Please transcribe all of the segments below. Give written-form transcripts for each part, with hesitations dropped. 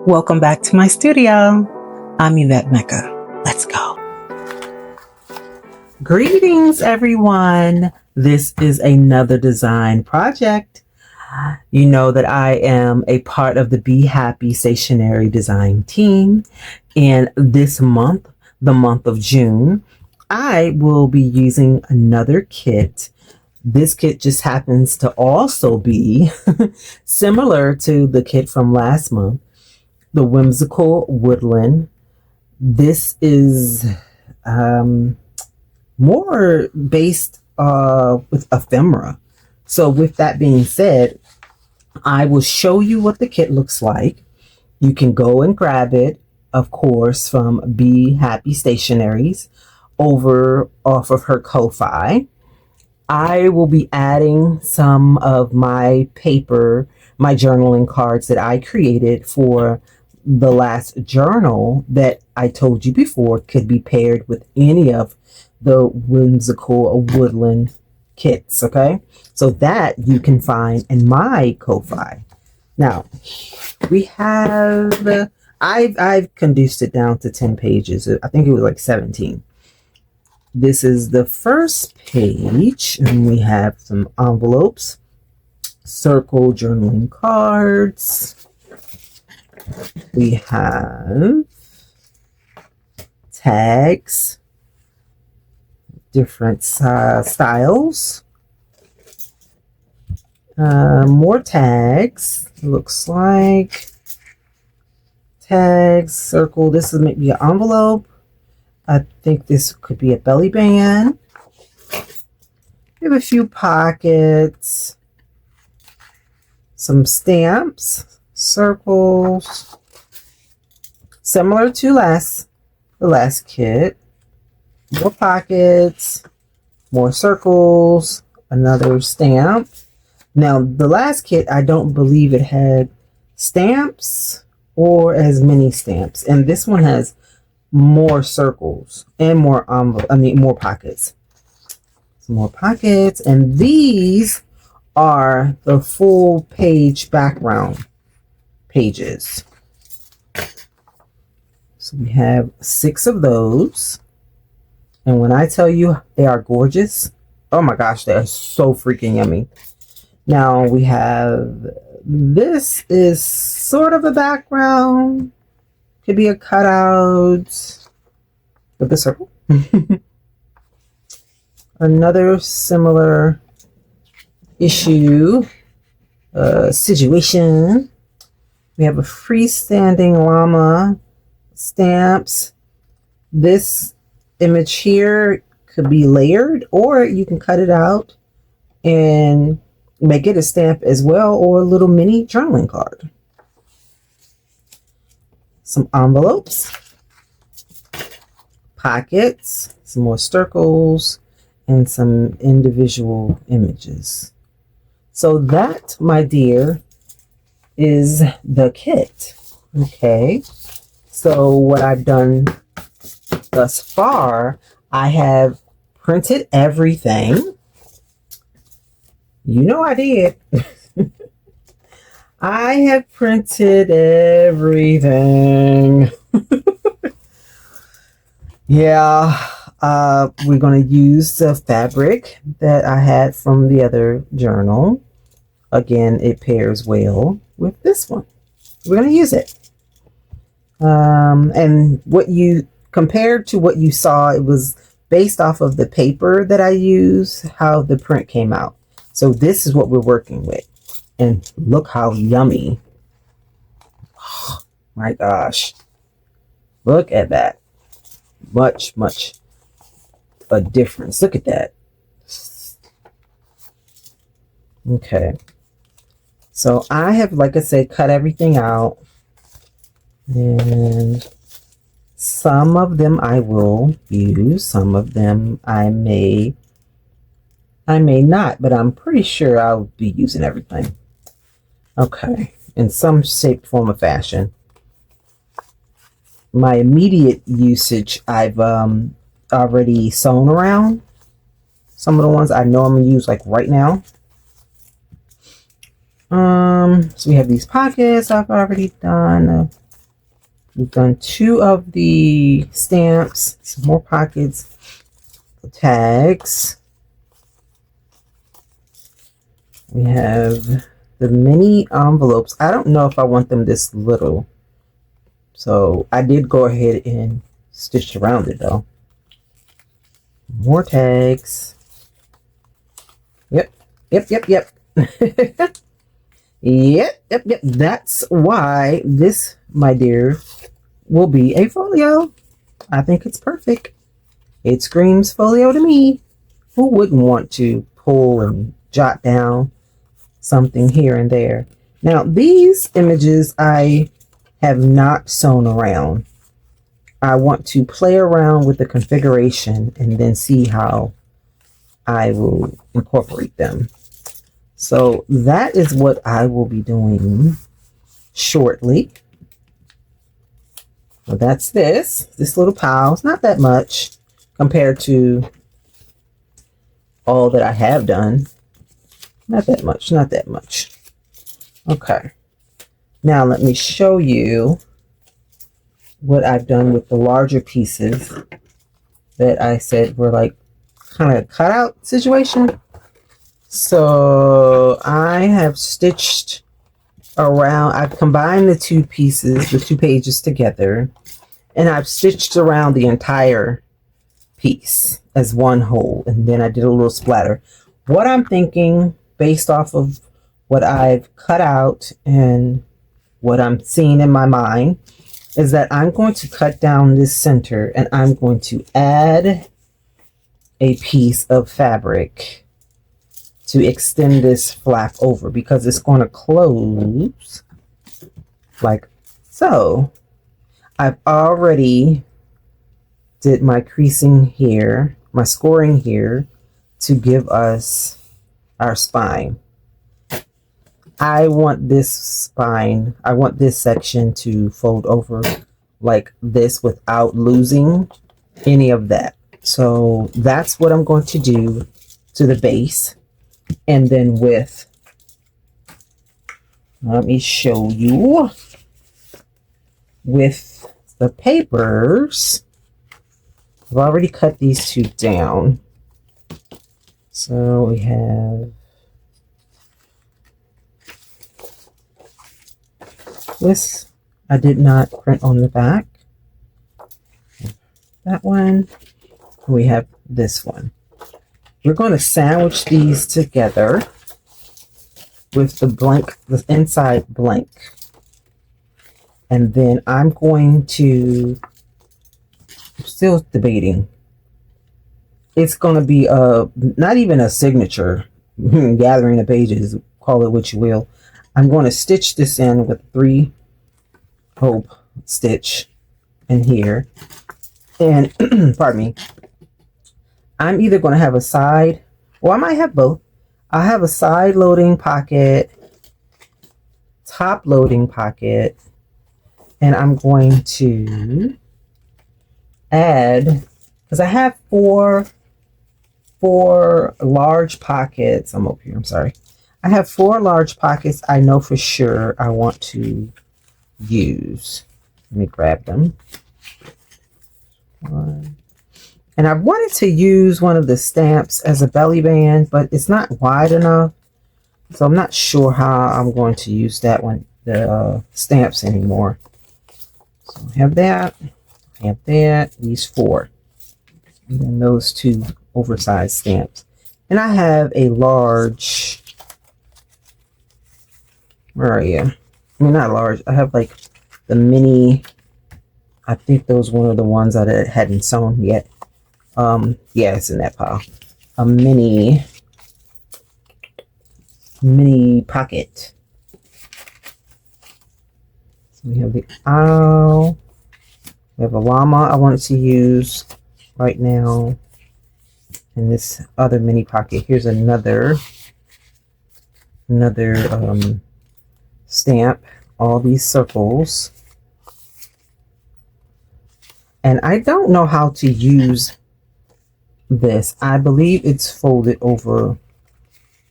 Welcome back to my studio. I'm Yvette Mecca. Let's go. Greetings, everyone. This is another design project. You know that I am a part of the Bee Happy Stationery design team. And this month, the month of June, I will be using another kit. This kit just happens to also be similar to the kit from last month, the Whimsical Woodland. This is more based with ephemera. So with that being said, I will show you what the kit looks like. You can go and grab it, of course, from Bee Happy Stationeries off of her Ko-Fi. I will be adding some of my paper, my journaling cards that I created for the last journal that I told you before could be paired with any of the Whimsical Woodland kits, okay? So that you can find in my Ko-Fi. Now, we have, I've condensed it down to 10 pages. I think it was like 17. This is the first page, and we have some envelopes, circle journaling cards. We have tags, different styles, more tags. Looks like tags, circle. This is maybe an envelope. I think this could be a belly band. We have a few pockets, some stamps, circles, similar to the last kit. More pockets, more circles, another stamp. Now, the last kit, I don't believe it had stamps or as many stamps, and this one has more circles and more more pockets. Some more pockets, and these are the full page background pages. So we have 6 of those, and when I tell you they are gorgeous, oh my gosh, they are so freaking yummy. Now we have, this is sort of a background. Could be a cutout with a circle. Another similar issue, situation. We have a freestanding llama, stamps. This image here could be layered, or you can cut it out and make it a stamp as well, or a little mini journaling card. Some envelopes, pockets, some more circles, and some individual images. So that, my dear, is the kit. Okay, so what I've done thus far, I have printed everything. You know I did. I have printed everything. Yeah, we're going to use the fabric that I had from the other journal. Again, it pairs well with this one. We're going to use it. And what you, compared to what you saw, it was based off of the paper that I used, how the print came out. So this is what we're working with. And look how yummy. Oh, my gosh. Look at that. Much a difference. Look at that. Okay. So I have, like I said, cut everything out. And some of them I will use. Some of them I may not. But I'm pretty sure I'll be using everything. Okay, in some shape, form, or fashion. My immediate usage, I've already sewn around. Some of the ones I know I'm going to use like right now. So we have these pockets I've already done. We've done 2 of the stamps, some more pockets, the tags. We have the mini envelopes. I don't know if I want them this little, so I did go ahead and stitch around it though. More tags. Yep. Yep. Yep. That's why this, my dear, will be a folio. I think it's perfect. It screams folio to me. Who wouldn't want to pull and jot down something here and there? Now, these images I have not sewn around. I want to play around with the configuration and then see how I will incorporate them. So that is what I will be doing shortly. So that's this little pile. It's not that much compared to all that I have done. Not that much. Okay. Now let me show you what I've done with the larger pieces that I said were like kind of cutout situation. So I have stitched around, I've combined the 2 pieces, the 2 pages together, and I've stitched around the entire piece as one whole, and then I did a little splatter. What I'm thinking, based off of what I've cut out and what I'm seeing in my mind, is that I'm going to cut down this center and I'm going to add a piece of fabric to extend this flap over, because it's going to close like so. I've already did my creasing here, my scoring here, to give us our spine. I want this spine, I want this section to fold over like this without losing any of that. So that's what I'm going to do to the base. And then with, let me show you, with the papers, I've already cut these 2 down. So we have this, I did not print on the back. That one. We have this one. We're going to sandwich these together with the blank, the inside blank. And then I'm going to, I'm still debating. It's going to be not even a signature, gathering the pages, call it what you will. I'm going to stitch this in with 3 hope stitch in here. And, pardon me, I'm either going to have a side, or I might have both. I have a side loading pocket, top loading pocket, and I'm going to add, because I have four large pockets. I'm up here, I'm sorry. I have 4 large pockets I know for sure I want to use. Let me grab them. One. And I wanted to use one of the stamps as a belly band, but it's not wide enough. So I'm not sure how I'm going to use that one, the stamps anymore. So I have that, these 4. And then those 2 oversized stamps. And I have a large, where are you? I mean, not large. I have like the mini, I think those one of the ones that I hadn't sewn yet. Yeah, it's in that pile. A mini pocket. So we have the owl. We have a llama I wanted to use right now. And this other mini pocket. Here's another stamp. All these circles. And I don't know how to use this. I believe it's folded over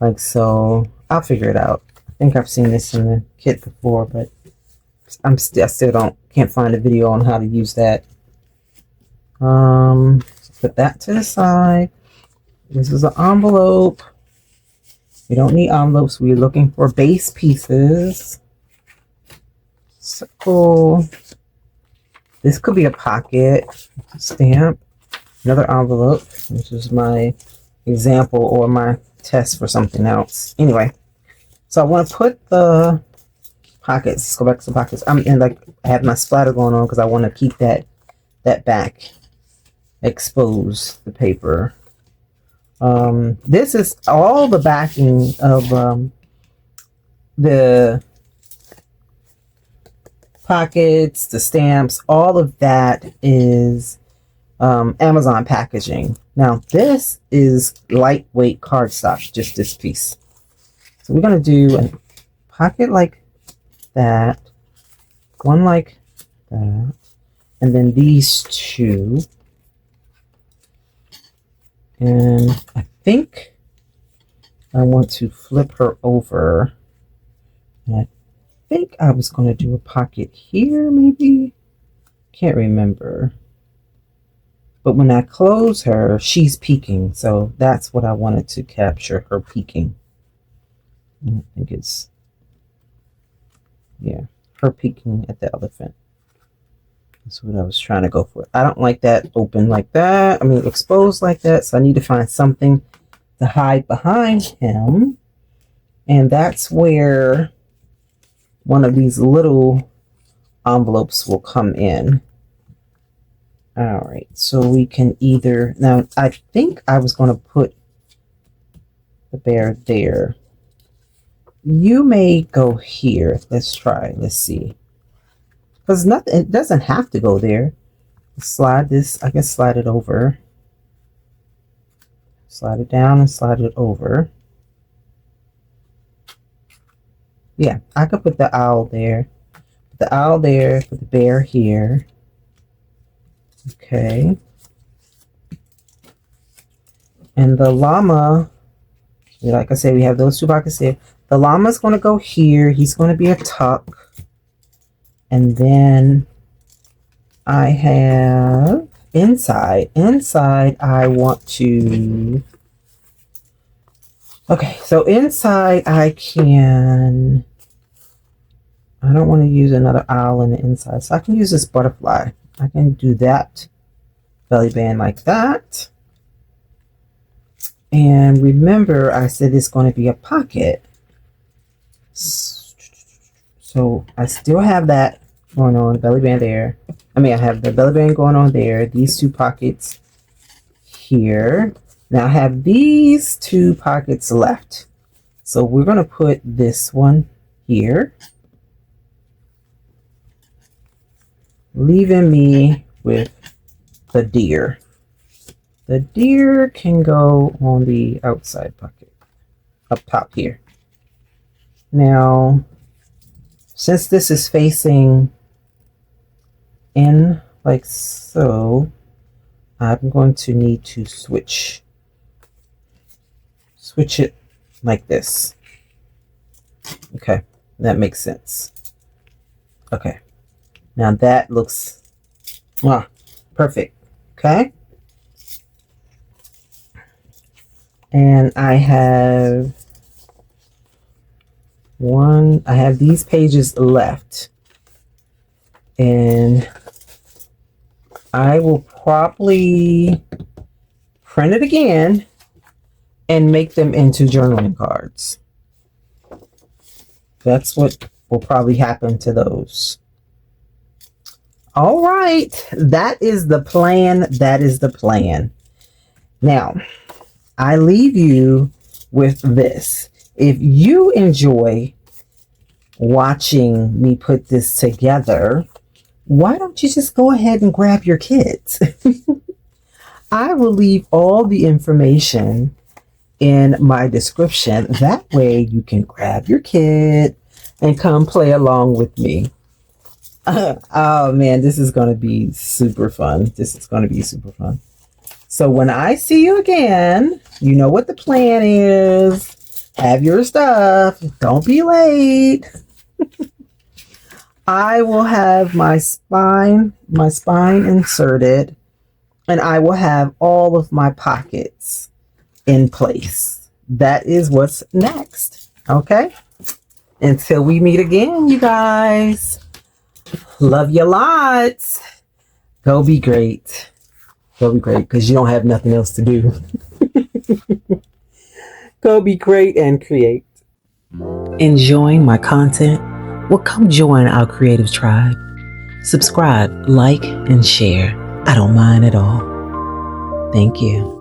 like so. I'll figure it out. I think I've seen this in the kit before, but I still can't find a video on how to use that. Put that to the side. This is an envelope. We don't need envelopes. We're looking for base pieces. So cool. This could be a pocket stamp. Another envelope, which is my example or my test for something else. Anyway, so I want to put the pockets. Let's go back to the pockets. And like I have my splatter going on because I want to keep that back exposed, the paper. This is all the backing of the pockets, the stamps, all of that is Amazon packaging. Now this is lightweight cardstock, just this piece. So we're going to do a pocket like that, one like that, and then these two. And I think I want to flip her over. And I think I was going to do a pocket here, maybe. Can't remember. But when I close her, she's peeking. So that's what I wanted to capture, her peeking. I think it's, yeah, her peeking at the elephant. That's what I was trying to go for. I don't like that open like that. I mean, exposed like that. So I need to find something to hide behind him. And that's where one of these little envelopes will come in. All right. So we can either, now I think I was going to put the bear there. You may go here. Let's try. Let's see. Because nothing, it doesn't have to go there. Slide this, I can slide it over. Slide it down and slide it over. Yeah, I could put the owl there. Put the owl there, put the bear here. Okay. And the llama, like I said, we have those two pockets there. The llama's going to go here. He's going to be a tuck. And then I have inside. Inside, I want to... Okay, so inside I can... I don't want to use another owl in the inside. So I can use this butterfly. I can do that belly band like that. And remember, I said it's going to be a pocket. So I still have that going on, belly band there. I mean, I have the belly band going on there. These two pockets here. Now I have these two pockets left. So we're going to put this one here, leaving me with the deer. The deer can go on the outside pocket, up top here. Now, since this is facing in like so, I'm going to need to switch it like this. Okay, that makes sense. Okay, now that looks perfect. Okay, and I have these pages left, and I will probably print it again and make them into journaling cards. That's what will probably happen to those. All right, that is the plan. That is the plan. Now, I leave you with this. If you enjoy watching me put this together, why don't you just go ahead and grab your kits? I will leave all the information in my description. That way you can grab your kit and come play along with me. Oh man, this is going to be super fun. This is going to be super fun. So when I see you again, you know what the plan is. Have your stuff. Don't be late. I will have my spine inserted, and I will have all of my pockets in place. That is what's next. Okay? Until we meet again, you guys. Love you lots. Go be great. Go be great, because you don't have nothing else to do. Go be great and create. Enjoying my content? Well, come join our creative tribe. Subscribe, like, and share. I don't mind at all. Thank you.